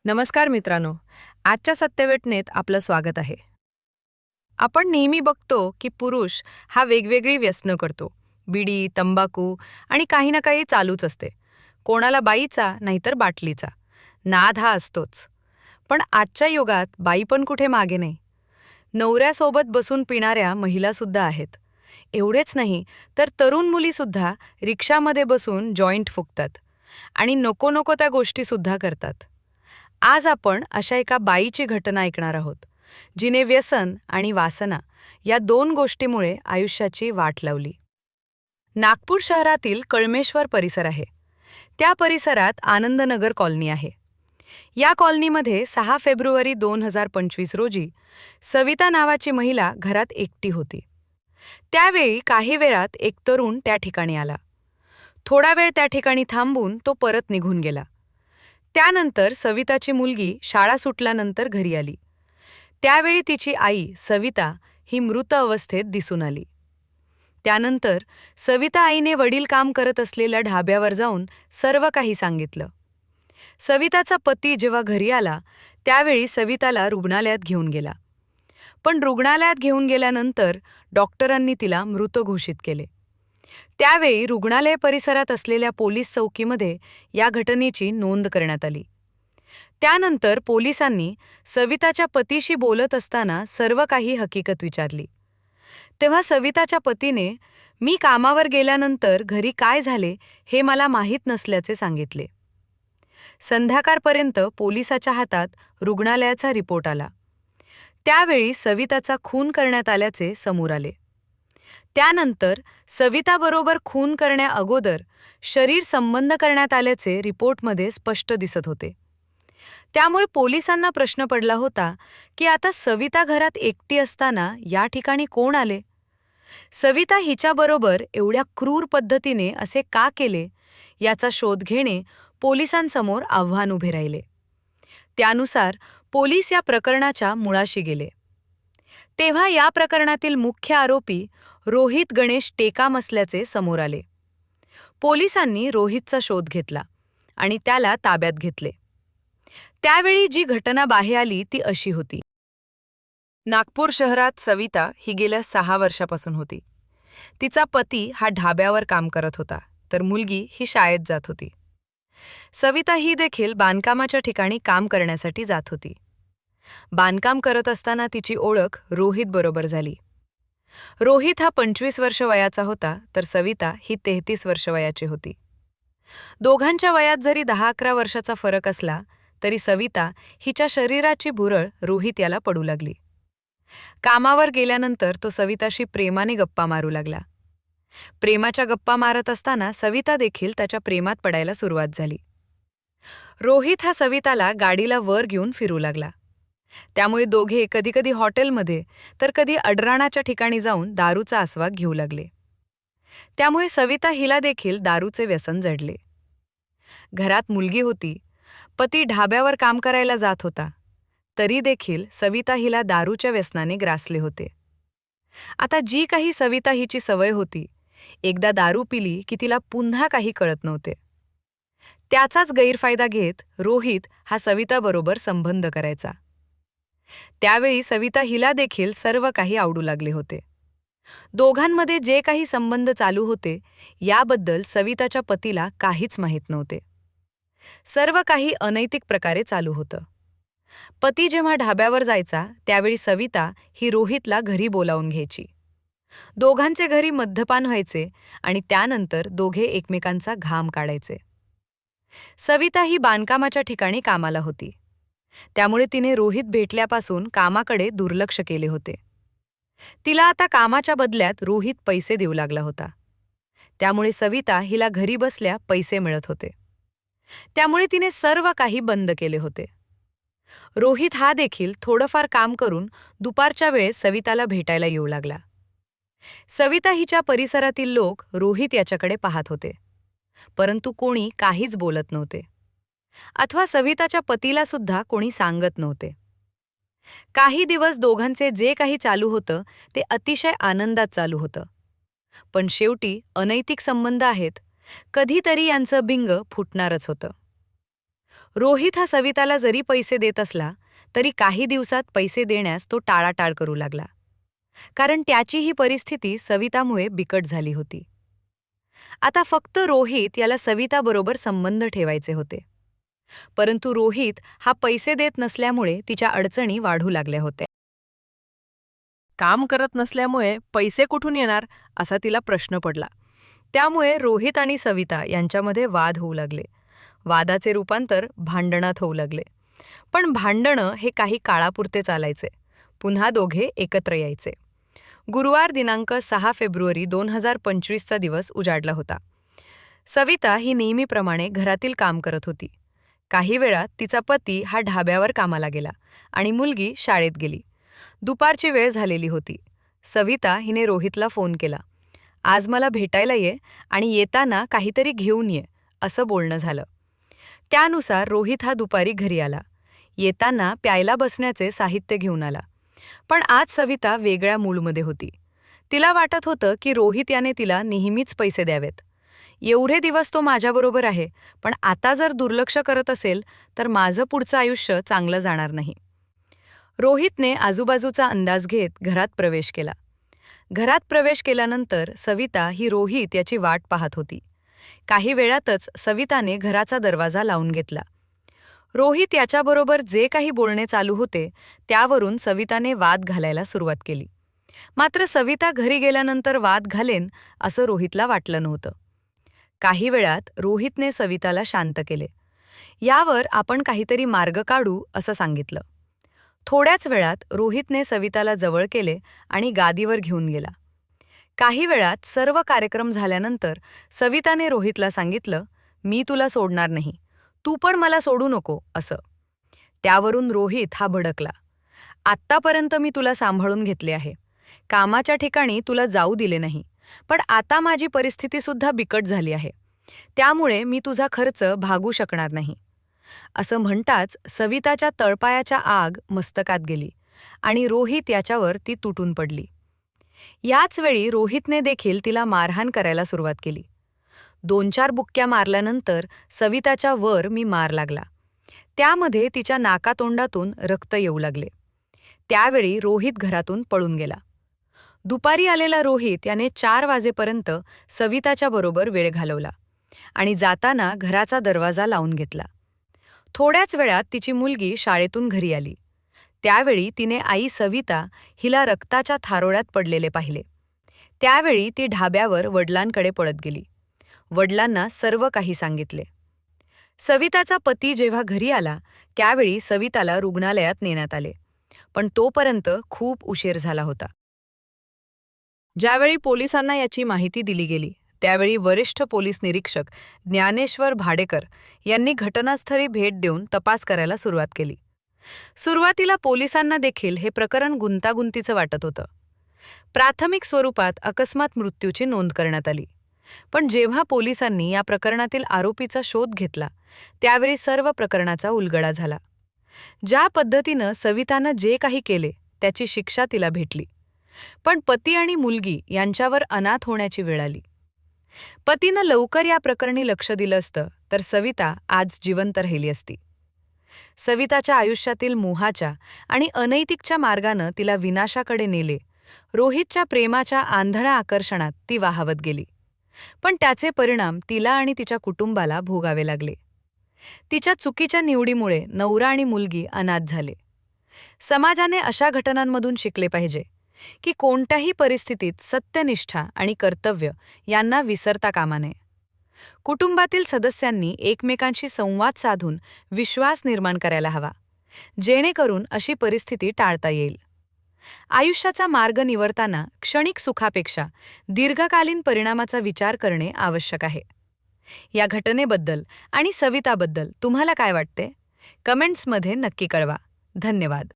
नमस्कार मित्रांनो, आजच्या सत्यवेटनेत आपलं स्वागत आहे. आपण नेहमी बघतो की पुरुष हा वेगवेगळी व्यसनं करतो. बिडी, तंबाखू आणि काही ना काही चालूच असते. कोणाला बाईचा नाहीतर बाटलीचा. नाद हा असतोच. पण आजच्या युगात बाई पण कुठे मागे नाही. नवऱ्यासोबत बसून पिणाऱ्या महिलासुद्धा आहेत. एवढेच नाही तर तरुण मुलीसुद्धा रिक्षामध्ये बसून जॉईंट फुकतात आणि नको नको त्या गोष्टीसुद्धा करतात. आज आपण अशा एका बाईची घटना ऐकणार आहोत, जिने व्यसन आणि वासना या दोन गोष्टीमुळे आयुष्याची वाट लावली. नागपूर शहरातील कळमेश्वर परिसर आहे. त्या परिसरात आनंदनगर कॉलनी आहे. या कॉलनीमध्ये 6 फेब्रुवारी 2025 रोजी सविता नावाची महिला घरात एकटी होती. त्यावेळी काही वेळात एक तरुण त्या ठिकाणी आला. थोडा वेळ त्या ठिकाणी थांबून तो परत निघून गेला. त्यानंतर सविताची मुलगी शाळा सुटल्यानंतर घरी आली. त्यावेळी तिची आई सविता ही मृत अवस्थेत दिसून आली. त्यानंतर सविता आईने वडील काम करत असलेल्या ढाब्यावर जाऊन सर्व काही सांगितलं. सविताचा पती जेव्हा घरी आला त्यावेळी सविताला रुग्णालयात घेऊन गेला. पण रुग्णालयात घेऊन गेल्यानंतर डॉक्टरांनी तिला मृत घोषित केले. त्यावेळी रुग्णालय परिसरात असलेल्या पोलीस चौकीमध्ये या घटनेची नोंद करण्यात आली. त्यानंतर पोलिसांनी सविताच्या पतीशी बोलत असताना सर्व काही हकीकत विचारली. तेव्हा सविताच्या पतीने मी कामावर गेल्यानंतर घरी काय झाले हे मला माहीत नसल्याचे सांगितले. संध्याकाळपर्यंत पोलिसाच्या हातात रुग्णालयाचा रिपोर्ट आला. त्यावेळी सविताचा खून करण्यात आल्याचे समोर आले. त्यानंतर सविताबरोबर खून करण्याअगोदर शरीर संबंध करण्यात आल्याचे रिपोर्टमध्ये स्पष्ट दिसत होते. त्यामुळे पोलिसांना प्रश्न पडला होता की आता सविता घरात एकटी असताना या ठिकाणी कोण आले? सविता हिच्याबरोबर एवढ्या क्रूर पद्धतीने असे का केले याचा शोध घेणे पोलिसांसमोर आव्हान उभे राहिले. त्यानुसार पोलीस या प्रकरणाच्या मुळाशी गेले. तेव्हा या प्रकरणातील मुख्य आरोपी रोहित गणेश टेकाम असल्याचे समोर आले. पोलिसांनी रोहितचा शोध घेतला आणि त्याला ताब्यात घेतले. त्यावेळी जी घटना बाहेर आली ती अशी होती. नागपूर शहरात सविता ही गेल्या 6 वर्षापासून होती. तिचा पती हा ढाब्यावर काम करत होता, तर मुलगी ही शाळेत जात होती. सविता ही देखील बांधकामाच्या ठिकाणी काम करण्यासाठी जात होती. बांधकाम करत असताना तिची ओळख रोहित बरोबर झाली. रोहित हा 25 वर्ष वयाचा होता, तर सविता ही 33 वर्ष वयाची होती. दोघांच्या वयात जरी 10-11 वर्षाचा फरक असला तरी सविता हिच्या शरीराची भुरळ रोहित याला पडू लागली. कामावर गेल्यानंतर तो सविताशी प्रेमाने गप्पा मारू लागला. प्रेमाच्या गप्पा मारत असताना सविता देखील त्याच्या प्रेमात पडायला सुरुवात झाली. रोहित हा सविताला गाडीला वर घेऊन फिरू लागला. त्यामुळे दोघे कधीकधी हॉटेलमध्ये तर कधी अडराणाच्या ठिकाणी जाऊन दारूचा आस्वाद घेऊ लागले. त्यामुळे सविता हिला देखील दारूचे व्यसन जडले. घरात मुलगी होती, पती ढाब्यावर काम करायला जात होता, तरी देखील सविता हिला दारूच्या व्यसनाने ग्रासले होते. आता जी काही सविता हिची सवय होती, एकदा दारू पिली की तिला पुन्हा काही कळत नव्हते. त्याचाच गैरफायदा घेत रोहित हा सविताबरोबर संबंध करायचा. त्यावेळी सविता हिला देखील सर्व काही आवडू लागले होते. दोघांमध्ये जे काही संबंध चालू होते याबद्दल सविताच्या पतीला काहीच माहीत नव्हते. सर्व काही अनैतिक प्रकारे चालू होतं. पती जेव्हा ढाब्यावर जायचा त्यावेळी सविता ही रोहितला घरी बोलावून घ्यायची. दोघांचे घरी मद्यपान व्हायचे आणि त्यानंतर दोघे एकमेकांचा घाम काढायचे. सविता ही बांधकामाच्या ठिकाणी कामाला होती. त्यामुळे तिने रोहित भेटल्यापासून कामाकडे दुर्लक्ष केले होते. तिला आता कामाच्या बदल्यात रोहित पैसे देऊ लागला होता. त्यामुळे सविता हिला घरी बसल्या पैसे मिळत होते. त्यामुळे तिने सर्व काही बंद केले होते. रोहित हा देखील थोडंफार काम करून दुपारच्या वेळेस सविताला भेटायला येऊ लागला. सविता हिच्या परिसरातील लोक रोहित याच्याकडे पाहत होते, परंतु कोणी काहीच बोलत नव्हते. अथवा सविताच्या पतीला सुद्धा कोणी सांगत नव्हते. काही दिवस दोघांचे जे काही चालू होतं ते अतिशय आनंदात चालू होतं. पण शेवटी अनैतिक संबंध आहेत, कधीतरी यांचं बिंग फुटणारच होतं. रोहित हा सविताला जरी पैसे देत असला तरी काही दिवसात पैसे देण्यास तो टाळाटाळ करू लागला, कारण त्याची ही परिस्थिती सवितामुळे बिकट झाली होती. आता फक्त रोहित याला सविताबरोबर संबंध ठेवायचे होते. परंतु रोहित हा पैसे देत नसल्यामुळे तिच्या अडचणी वाढू लागल्या होत्या. काम करत नसल्यामुळे पैसे कुठून येणार असा तिला प्रश्न पडला. त्यामुळे रोहित आणि सविता यांच्यामध्ये वाद होऊ लागले. वादाचे रूपांतर भांडणात होऊ लागले. पण भांडणं हे काही काळापुरते चालायचे. पुन्हा दोघे एकत्र यायचे. गुरुवार दिनांक 6 फेब्रुवारी 2025चा दिवस उजाडला होता. सविता ही नेहमीप्रमाणे घरातील काम करत होती. काही वेळात तिचा पती हा ढाब्यावर कामाला गेला आणि मुलगी शाळेत गेली. दुपारची वेळ झालेली होती. सविता हिने रोहितला फोन केला. आज मला भेटायला ये आणि येताना काहीतरी घेऊन ये, असं बोलणं झालं. त्यानुसार रोहित हा दुपारी घरी आला. येताना प्यायला बसण्याचे साहित्य घेऊन आला. पण आज सविता वेगळ्या मूडमध्ये होती. तिला वाटत होतं की रोहित याने तिला नेहमीच पैसे द्यावेत. एवढे दिवस तो माझ्याबरोबर आहे, पण आता जर दुर्लक्ष करत असेल तर माझं पुढचं आयुष्य चांगलं जाणार नाही. रोहितने आजूबाजूचा अंदाज घेत घरात प्रवेश केला. घरात प्रवेश केल्यानंतर सविता ही रोहित याची वाट पाहत होती. काही वेळातच सविताने घराचा दरवाजा लावून घेतला. रोहित याच्याबरोबर जे काही बोलणे चालू होते त्यावरून सविताने वाद घालायला सुरुवात केली. मात्र सविता घरी गेल्यानंतर वाद घालेन असं रोहितला वाटलं नव्हतं. काही वेळात रोहितने सविताला शांत केले. यावर आपण काहीतरी मार्ग काढू असं सांगितलं. थोड्याच वेळात रोहितने सविताला जवळ केले आणि गादीवर घेऊन गेला. काही वेळात सर्व कार्यक्रम झाल्यानंतर सविताने रोहितला सांगितलं, मी तुला सोडणार नाही, तू पण मला सोडू नको असं. त्यावरून रोहित हा भडकला. आत्तापर्यंत मी तुला सांभाळून घेतले आहे, कामाच्या ठिकाणी तुला जाऊ दिले नाही, पण आता माझी परिस्थितीसुद्धा बिकट झाली आहे, त्यामुळे मी तुझा खर्च भागू शकणार नाही. असं म्हणताच सविताच्या तळपायाच्या आग मस्तकात गेली आणि रोहित याच्यावर ती तुटून पडली. याच वेळी रोहितने देखील तिला मारहाण करायला सुरुवात केली. 2-4 बुक्क्या मारल्यानंतर सविताच्या वर मी मार लागला. त्यामध्ये तिच्या नाकातोंडातून रक्त येऊ लागले. त्यावेळी रोहित घरातून पळून गेला. दुपारी आलेला रोहित याने 4 वाजेपर्यंत सविताच्या बरोबर वेळ घालवला आणि जाताना घराचा दरवाजा लावून घेतला. थोड्याच वेळात तिची मुलगी शाळेतून घरी आली. त्यावेळी तिने आई सविता हिला रक्ताच्या थारोळ्यात पडलेले पाहिले. त्यावेळी ती ढाब्यावर वडिलांकडे पळत गेली. वडिलांना सर्व काही सांगितले. सविताचा पती जेव्हा घरी आला त्यावेळी सविताला रुग्णालयात नेण्यात आले, पण तोपर्यंत खूप उशीर झाला होता. ज्यावेळी पोलिसांना याची माहिती दिली गेली त्यावेळी वरिष्ठ पोलीस निरीक्षक ज्ञानेश्वर भाडेकर यांनी घटनास्थळी भेट देऊन तपास करायला सुरुवात केली. सुरुवातीला पोलिसांना देखील हे प्रकरण गुंतागुंतीचं वाटत होतं. प्राथमिक स्वरूपात अकस्मात मृत्यूची नोंद करण्यात आली. पण जेव्हा पोलिसांनी या प्रकरणातील आरोपीचा शोध घेतला त्यावेळी सर्व प्रकरणाचा उलगडा झाला. ज्या पद्धतीनं सवितानं जे काही केले त्याची शिक्षा तिला भेटली, पण पती आणि मुलगी यांच्यावर अनाथ होण्याची वेळ आली. पतीनं लवकर या प्रकरणी लक्ष दिलं असतं तर सविता आज जिवंत राहिली असती. सविताच्या आयुष्यातील मोहाच्या आणि अनैतिकच्या मार्गानं तिला विनाशाकडे नेले. रोहितच्या प्रेमाच्या आंधळ्या आकर्षणात ती वाहवत गेली, पण त्याचे परिणाम तिला आणि तिच्या कुटुंबाला भोगावे लागले. तिच्या चुकीच्या निवडीमुळे नवरा आणि मुलगी अनाथ झाले. समाजाने अशा घटनांमधून शिकले पाहिजे की कोणत्याही परिस्थितीत सत्यनिष्ठा आणि कर्तव्य यांना विसरता कामा नये. कुटुंबातील सदस्यांनी एकमेकांशी संवाद साधून विश्वास निर्माण करायला हवा, जेणेकरून अशी परिस्थिती टाळता येईल. आयुष्याचा मार्ग निवडताना क्षणिक सुखापेक्षा दीर्घकालीन परिणामाचा विचार करणे आवश्यक आहे. या घटनेबद्दल आणि सविताबद्दल तुम्हाला काय वाटते? कमेंट्समध्ये नक्की कळवा. धन्यवाद.